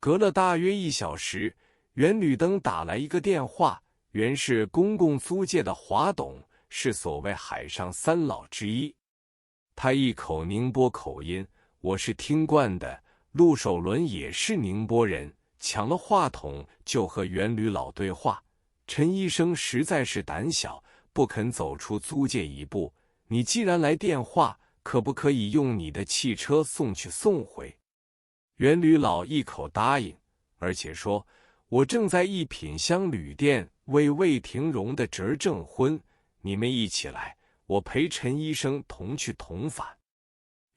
隔了大约1小时，袁旅登打来一个电话，原是公共租界的华董，是所谓海上3老之一。他一口宁波口音，我是听惯的。陆守伦也是宁波人，抢了话筒就和袁旅老对话。陈医生实在是胆小，不肯走出租界一步。你既然来电话，可不可以用你的汽车送去送回？袁旅老一口答应，而且说，我正在一品香旅店为魏廷荣的侄儿证婚，你们一起来，我陪陈医生同去同返。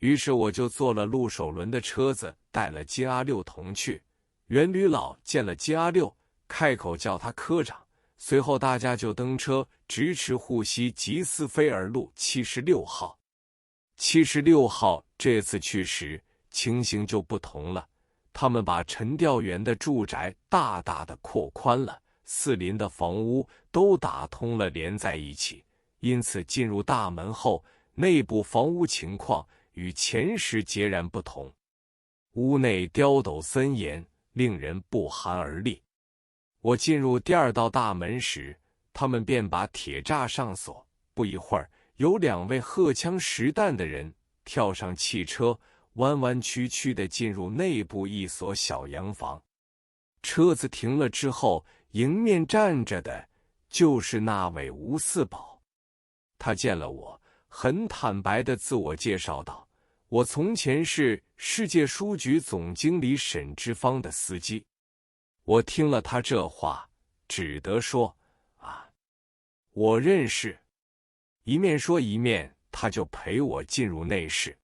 于是我就坐了陆守伦的车子，带了金阿六同去。袁旅老见了金阿六，开口叫他科长。随后大家就登车，直驰沪西吉斯菲尔路76号。76号这次去时，情形就不同了。他们把陈调员的住宅大大的扩宽了，四邻的房屋都打通了，连在一起。因此进入大门后，内部房屋情况与前时截然不同。屋内刁斗森严，令人不寒而栗。我进入第2道大门时，他们便把铁栅上锁。不一会儿，有2位荷枪实弹的人跳上汽车，弯弯曲曲地进入内部一所小洋房。车子停了之后，迎面站着的就是那位吴四宝。他见了我，很坦白地自我介绍道：我从前是世界书局总经理沈之芳的司机。我听了他这话，只得说：啊，我认识。一面说一面，他就陪我进入内室。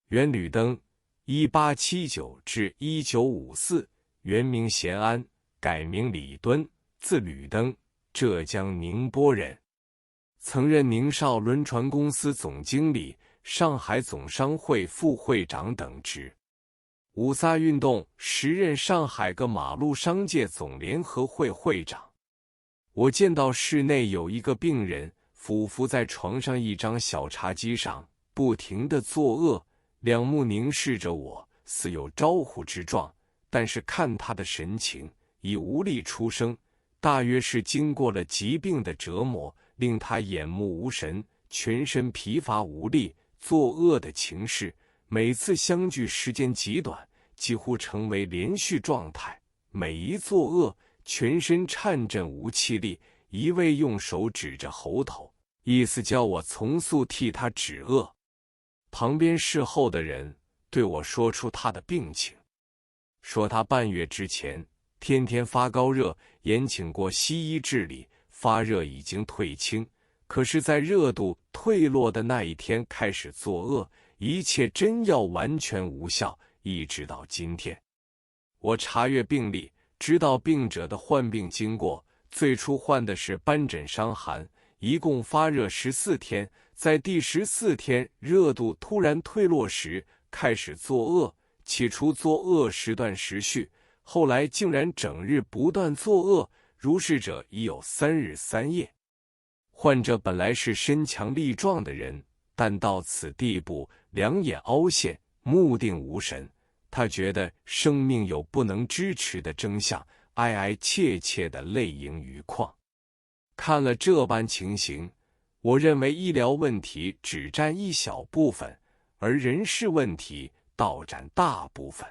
袁旅登，1879至1954，原名贤安，改名李敦，字旅登，浙江宁波人，曾任宁绍轮船公司总经理、上海总商会副会长等职。5·3运动时任上海各马路商界总联合会会长。我见到室内有一个病人俯伏在床上一张小茶几上，不停地作恶，两目凝视着我，似有招呼之状，但是看他的神情已无力出声，大约是经过了疾病的折磨，令他眼目无神，全身疲乏无力。作恶的情势每次相距时间极短，几乎成为连续状态。每一作恶，全身颤震无气力，一味用手指着喉头，意思叫我从速替他止恶。旁边侍候的人对我说出他的病情，说他半月之前天天发高热，延请过西医治理，发热已经退清，可是在热度退落的那一天开始作恶，一切针药完全无效，一直到今天。我查阅病历，知道病者的患病经过，最初患的是斑疹伤寒，一共发热14天，在第14天热度突然退落时开始作恶，起初作恶时断时续，后来竟然整日不断作恶，如是者已有3日3夜。患者本来是身强力壮的人，但到此地步，两眼凹陷，目定无神。他觉得生命有不能支持的征象，哀哀切切的泪盈于眶。看了这般情形，我认为医疗问题只占一小部分，而人事问题倒占大部分。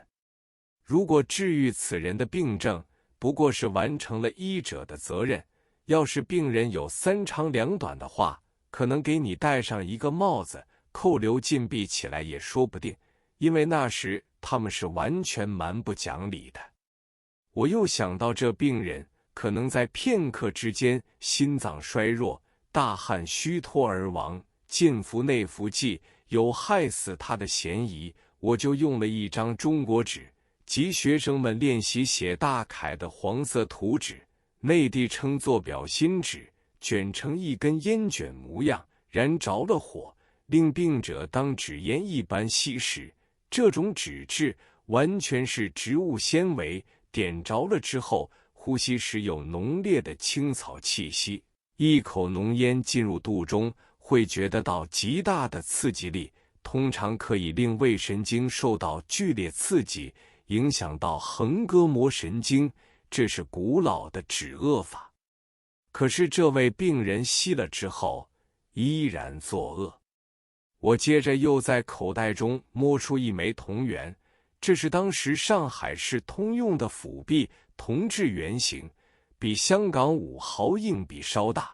如果治愈此人的病症，不过是完成了医者的责任，要是病人有3长2短的话，可能给你戴上一个帽子，扣留禁闭起来也说不定，因为那时他们是完全蛮不讲理的。我又想到这病人可能在片刻之间心脏衰弱，大汗虚脱而亡，进服内服剂，有害死他的嫌疑，我就用了一张中国纸，即学生们练习写大楷的黄色图纸，内地称作表心纸，卷成一根烟卷模样，燃着了火，令病者当纸烟一般吸食。这种纸质完全是植物纤维，点着了之后，呼吸时有浓烈的青草气息，一口浓烟进入肚中，会觉得到极大的刺激力，通常可以令胃神经受到剧烈刺激，影响到横膈膜神经，这是古老的止恶法。可是这位病人吸了之后，依然作恶。我接着又在口袋中摸出一枚铜元，这是当时上海市通用的辅币，铜制圆形，比香港5毫硬币稍大。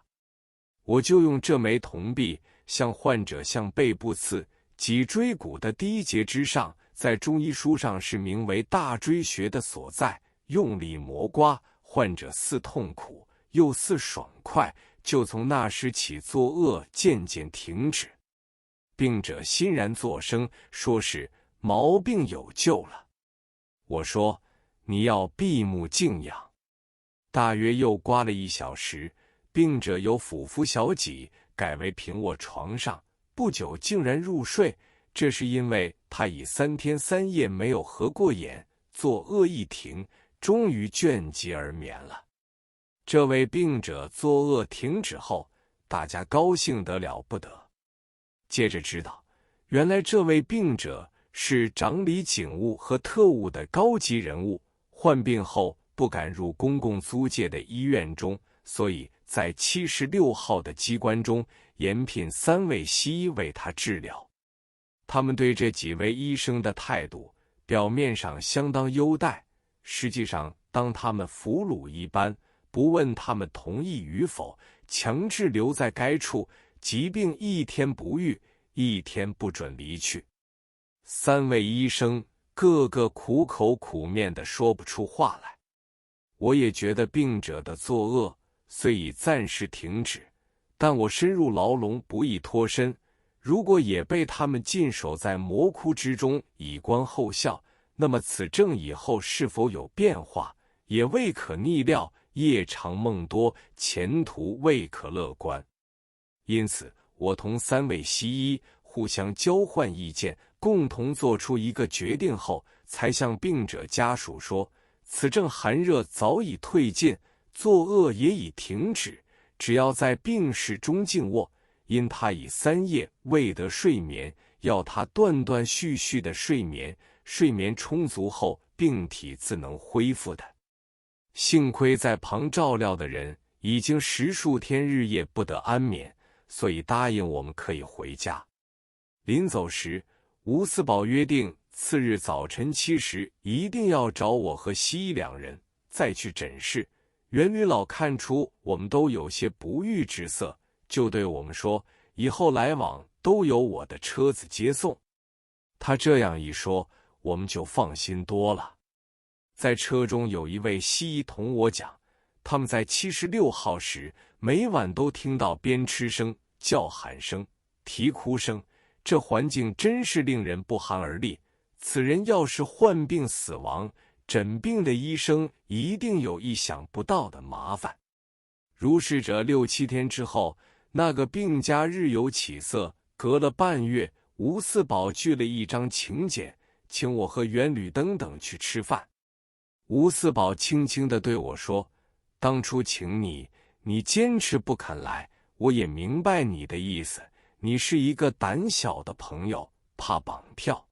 我就用这枚铜币向患者向背部刺，脊椎骨的第一节之上，在中医书上是名为大椎穴的所在，用力磨刮，患者似痛苦又似爽快，就从那时起作恶渐渐停止。病者欣然作声，说是毛病有救了。我说你要闭目静养。大约又刮了1小时，病者由俯伏小脊改为平卧床上，不久竟然入睡。这是因为他已3天3夜没有合过眼，作恶一停，终于倦极而眠了。这位病者作恶停止后，大家高兴得了不得。接着知道，原来这位病者是掌理警务和特务的高级人物，患病后不敢入公共租界的医院中，所以在76号的机关中延聘3位西医为他治疗。他们对这几位医生的态度表面上相当优待，实际上当他们俘虏一般，不问他们同意与否，强制留在该处，疾病1天不愈，1天不准离去。3位医生个个苦口苦面地说不出话来。我也觉得病者的作恶虽已暂时停止，但我深入牢笼不易脱身，如果也被他们禁守在魔窟之中以观后效，那么此症以后是否有变化，也未可逆料，夜长梦多，前途未可乐观。因此我同3位西医互相交换意见，共同做出一个决定后，才向病者家属说，此症寒热早已退尽，作恶也已停止，只要在病室中静卧，因他已3夜未得睡眠，要他断断续续的睡眠，睡眠充足后病体自能恢复的。幸亏在旁照料的人已经10数天日夜不得安眠，所以答应我们可以回家。临走时，吴四宝约定次日早晨7时一定要找我和西医2人再去诊室。袁吕老看出我们都有些不悦之色，就对我们说，以后来往都有我的车子接送。他这样一说，我们就放心多了。在车中有一位西医同我讲，他们在76号时每晚都听到鞭笞声、叫喊声、啼哭声，这环境真是令人不寒而栗。此人要是患病死亡，诊病的医生一定有意想不到的麻烦。如是者6、7天之后，那个病家日有起色，隔了半月，吴四宝具了一张请柬，请我和袁吕登等去吃饭。吴四宝轻轻地对我说，当初请你，你坚持不肯来，我也明白你的意思，你是一个胆小的朋友，怕绑票。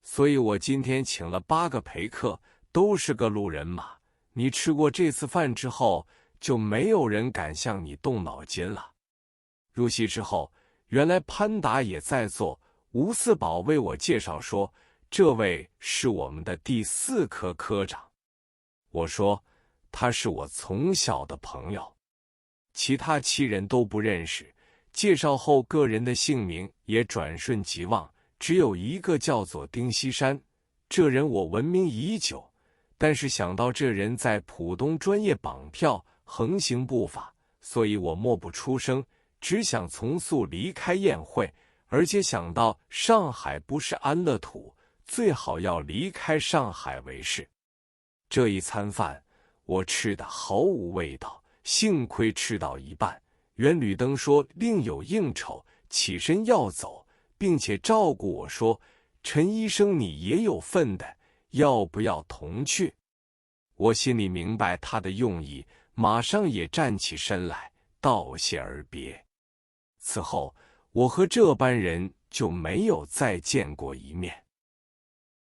所以我今天请了8个陪客，都是个路人马。你吃过这次饭之后，就没有人敢向你动脑筋了。入席之后，原来潘达也在座。吴四宝为我介绍说，这位是我们的第4科科长。我说，他是我从小的朋友。其他7人都不认识，介绍后个人的姓名也转瞬即忘，只有一个叫做丁锡山。这人我闻名已久，但是想到这人在浦东专业绑票，横行不法，所以我默不出声，只想从速离开宴会，而且想到上海不是安乐土，最好要离开上海为是。这一餐饭我吃得毫无味道，幸亏吃到一半，袁吕登说另有应酬，起身要走，并且照顾我说，陈医生你也有份的，要不要同去？我心里明白他的用意，马上也站起身来道谢而别。此后我和这班人就没有再见过一面。